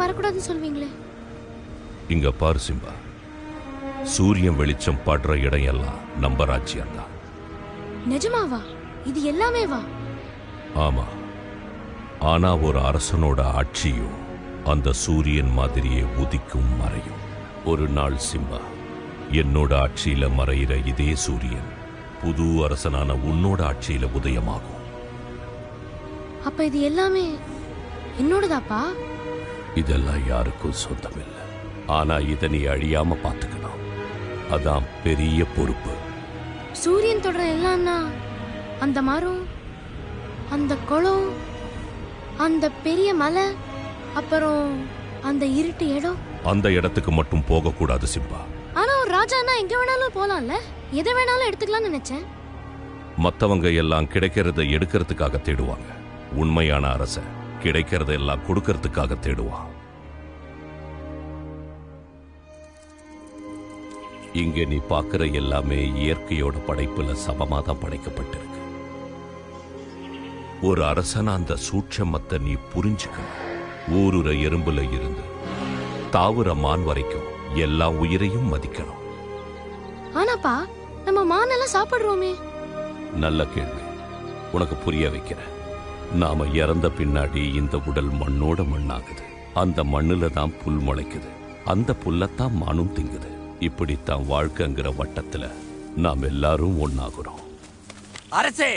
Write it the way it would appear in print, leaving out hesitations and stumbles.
வரக்கூடாதுன்னு சொல்வீங்களே. இங்க பாரு சிம்பா, சூரியன் வெளிச்சம் படுற இடம் எல்லாம் நம்ம ராஜ்யம்தான். நிஜமாவா? இது எல்லாமே வா? ஆமா, ஆனா ஒரு அரசனோட ஆட்சியும் அந்த சூரியன் மாதிரியே உதிக்கும் மறையும். ஒரு நாள் சிம்பா, என்னோட ஆட்சியில மறையிற இதே சூரியன் புது அரசனான உன்னோட ஆட்சியில உதயமாகும். அப்ப இது எல்லாமே என்னோடதாப்பா? இதெல்லாம் யாருக்கும் சொந்தமில்லை. ஆனா இதை நீ அழியாம பாத்துக்கணும். அதான் பெரிய பொறுப்பு. சூரியன் தொடர எல்லாம்னா அந்த மரம், அந்த குளம், அந்த பெரிய மலை, அப்புறம் அந்த இருட்டு இடம். அந்த இடத்துக்கு மட்டும் போக கூடாது சிம்பா. ஆனா ஒரு ராஜானா எங்க வேணாலும் போலாம்ல, எதை வேணாலும் எடுத்துக்கலாம்னு நினைச்சேன். மத்தவங்க எல்லாம் கிடைக்கிறத எடுக்கிறதுக்காக தேடுவாங்க. உண்மையான அரசன் கிடைக்கிறத எல்லாம் கொடுக்கறதுக்காக தேடுவான். இங்க நீ பாக்குற எல்லாமே இயற்கையோட படைப்புல சமமா தான் படைக்கப்பட்டிருக்கு. ஒரு அரசனா அந்த சூட்சமத்தை நீ புரிஞ்சுக்கணும். ஊருற எறும்புல இருந்து தாவுற மான் வரைக்கும் எல்லா உயிரையும் மதிக்கணும். ஆனாப்பா, நம்ம மானெல்லாம் சாப்பிடுறோமே. நல்ல கேள்வி, உனக்கு புரிய வைக்கிறேன். நாம இறந்த பின்னாடி இந்த உடல் மண்ணோட மண்ணாகுது. அந்த மண்ணுல தான் புல் முளைக்குது. அந்த புல்லத்தான் மானும் திங்குது. இப்படித்தான் வாழ்க்கைங்கிற வட்டத்துல நாம் எல்லாரும் ஒன்னாகிறோம். அரசே,